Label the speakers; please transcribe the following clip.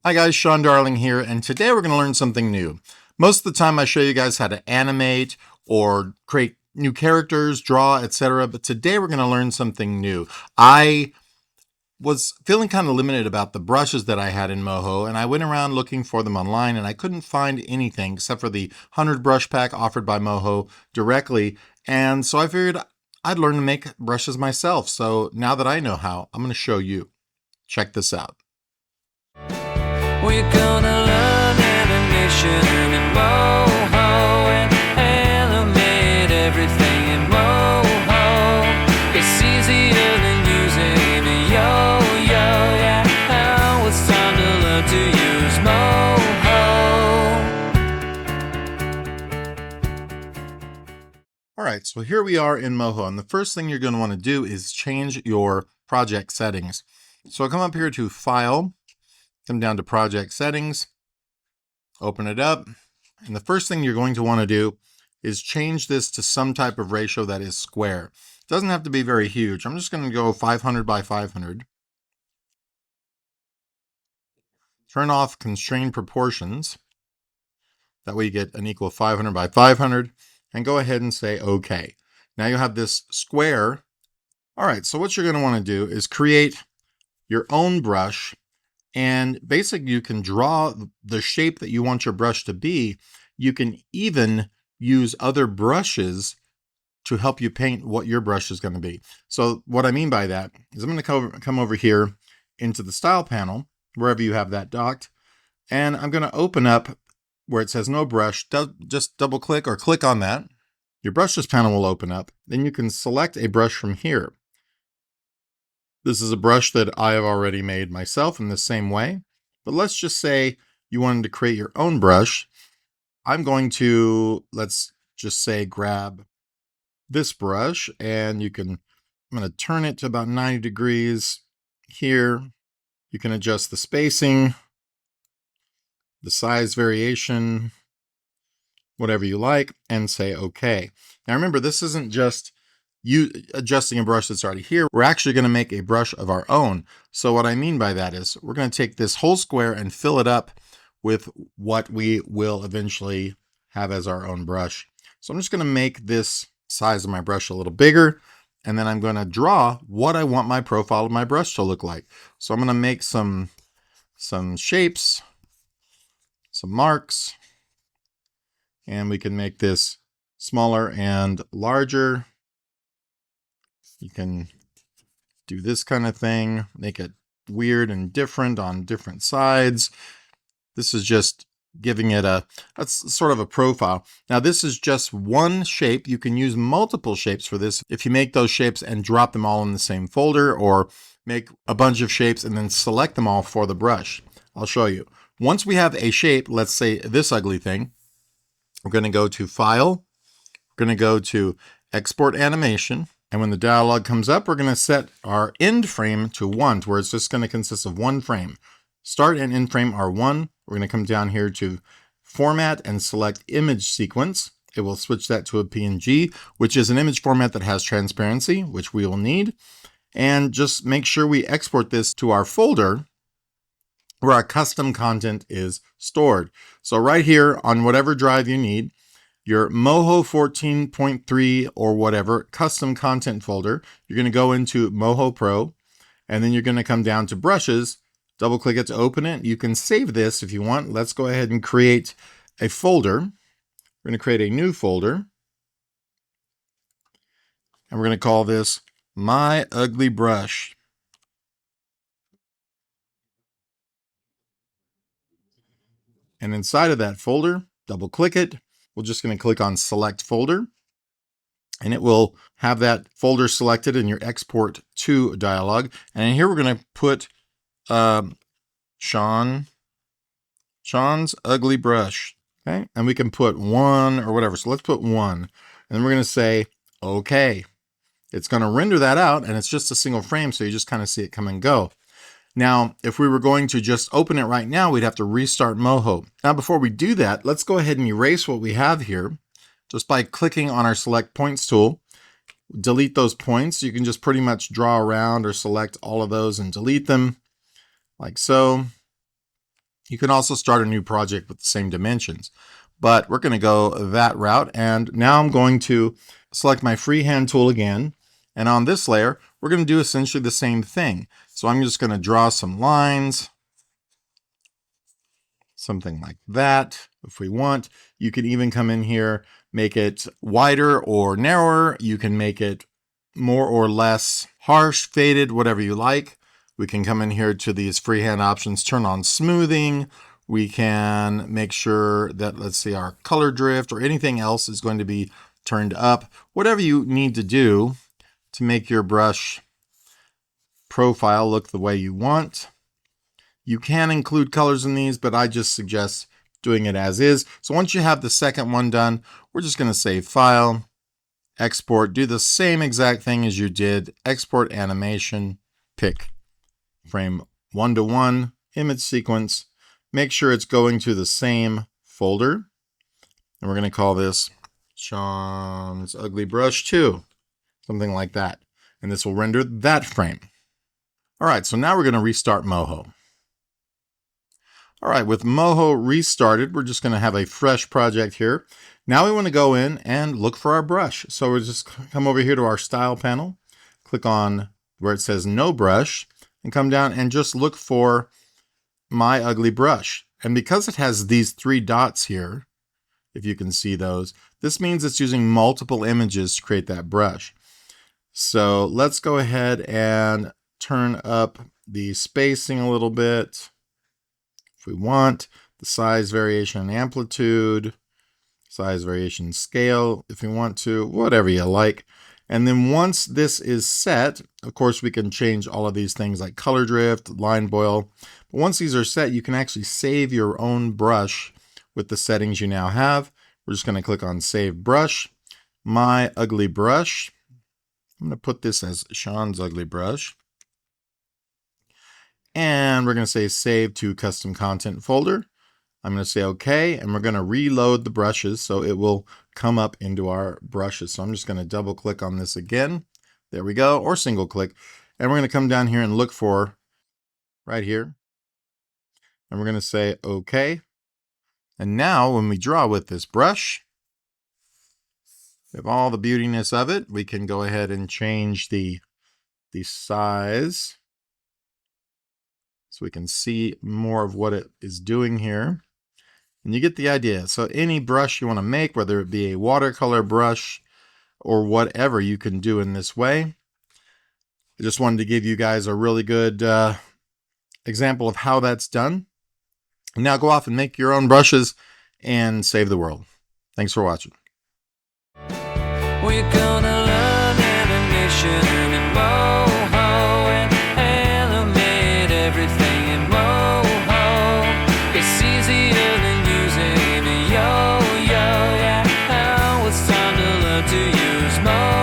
Speaker 1: Hi guys, Sean Darling here, and today we're going to learn something new. Most of the time I show you guys how to animate or create new characters, draw, etc. But today we're going to learn something new. I was feeling kind of limited about the brushes that I had in Moho, and I went around looking for them online, and I couldn't find anything except for the 100 brush pack offered by Moho directly. And so I figured I'd learn to make brushes myself. So now that I know how, I'm going to show you. Check this out.
Speaker 2: We're gonna learn animation in Moho and animate everything in Moho. It's easier than using a yo-yo, yeah. Now it's time to learn to use Moho.
Speaker 1: All right, so here we are in Moho, and the first thing you're going to want to do is change your project settings. So I'll come up here to File, come down to Project Settings, open it up, and the first thing you're going to want to do is change this to some type of ratio that is square. It doesn't have to be very huge. I'm just going to go 500 by 500. Turn off Constrained Proportions. That way you get an equal 500 by 500, and go ahead and say OK. Now you have this square. All right, so what you're going to want to do is create your own brush. And basically, you can draw the shape that you want your brush to be. You can even use other brushes to help you paint what your brush is going to be. So what I mean by that is I'm going to come over here into the Style panel, wherever you have that docked, and I'm going to open up where it says No Brush. Just double click or click on that. Your Brushes panel will open up. Then you can select a brush from here. This is a brush that I have already made myself in the same way, but let's just say you wanted to create your own brush. I'm going to, let's just say, grab this brush, and I'm going to turn it to about 90 degrees here. You can adjust the spacing, the size variation, whatever you like, and say OK. Now remember, this isn't just you adjusting a brush that's already here. We're actually going to make a brush of our own. So what I mean by that is we're going to take this whole square and fill it up with what we will eventually have as our own brush. So I'm just going to make this size of my brush a little bigger, and then I'm going to draw what I want my profile of my brush to look like. So I'm going to make some shapes, some marks, and we can make this smaller and larger. You can do this kind of thing, make it weird and different on different sides. This is just giving it that's sort of a profile. Now this is just one shape. You can use multiple shapes for this if you make those shapes and drop them all in the same folder, or make a bunch of shapes and then select them all for the brush. I'll show you. Once we have a shape, let's say this ugly thing, we're going to go to File, we're going to go to Export Animation. And when the dialog comes up, we're going to set our end frame to 1, to where it's just going to consist of one frame. Start and end frame are 1. We're going to come down here to Format and select Image Sequence. It will switch that to a PNG, which is an image format that has transparency, which we will need. And just make sure we export this to our folder where our custom content is stored. So right here on whatever drive you need, your Moho 14.3 or whatever custom content folder, you're going to go into Moho Pro, and then you're going to come down to Brushes, double click it to open it. You can save this if you want. Let's go ahead and create a folder. We're going to create a new folder, and we're going to call this My Ugly Brush. And inside of that folder, double click it. We're just going to click on Select Folder, and it will have that folder selected in your Export to dialog. And in here, we're going to put Sean's Ugly Brush. Okay, and we can put 1 or whatever. So let's put 1. And then we're going to say, OK. It's going to render that out, and it's just a single frame, so you just kind of see it come and go. Now, if we were going to just open it right now, we'd have to restart Moho. Now, before we do that, let's go ahead and erase what we have here just by clicking on our Select Points tool. Delete those points. You can just pretty much draw around or select all of those and delete them, like so. You can also start a new project with the same dimensions, but we're going to go that route. And now I'm going to select my freehand tool again. And on this layer, we're going to do essentially the same thing. So I'm just going to draw some lines, something like that. If we want, you can even come in here, make it wider or narrower. You can make it more or less harsh, faded, whatever you like. We can come in here to these freehand options, turn on smoothing. We can make sure that, let's see, our color drift or anything else is going to be turned up. Whatever you need to do to make your brush profile look the way you want. You can include colors in these, but I just suggest doing it as is. So once you have the second one done, we're just going to say File, Export, do the same exact thing as you did, Export Animation, pick frame 1:1, image sequence, make sure it's going to the same folder, and we're going to call this Sean's Ugly Brush 2, something like that. And this will render that frame. All right, so now we're going to restart Moho. All right, with Moho restarted, we're just going to have a fresh project here. Now we want to go in and look for our brush. So we'll just come over here to our Style panel, click on where it says No Brush, and come down and just look for My Ugly Brush. And because it has these 3 dots here, if you can see those, this means it's using multiple images to create that brush. So let's go ahead and turn up the spacing a little bit. If we want, the size variation and amplitude, size variation scale, if you want to, whatever you like. And then once this is set, of course, we can change all of these things like color drift, line boil. But once these are set, you can actually save your own brush with the settings you now have. We're just going to click on Save Brush, My Ugly Brush. I'm going to put this as Sean's Ugly Brush. And we're going to say Save to Custom Content folder. I'm going to say OK, and we're going to reload the brushes so it will come up into our brushes. So I'm just going to double click on this again. There we go, or single click. And we're going to come down here and look for right here. And we're going to say OK. And now when we draw with this brush, we have all the beautiness of it. We can go ahead and change the size so we can see more of what it is doing here. And you get the idea. So any brush you want to make, whether it be a watercolor brush or whatever, you can do in this way. I just wanted to give you guys a really good example of how that's done. And now go off and make your own brushes and save the world. Thanks for watching.
Speaker 2: We're gonna learn animation in Moho and animate everything in Moho. It's easier than using a yo-yo, yeah. Now it's time to learn to use Moho.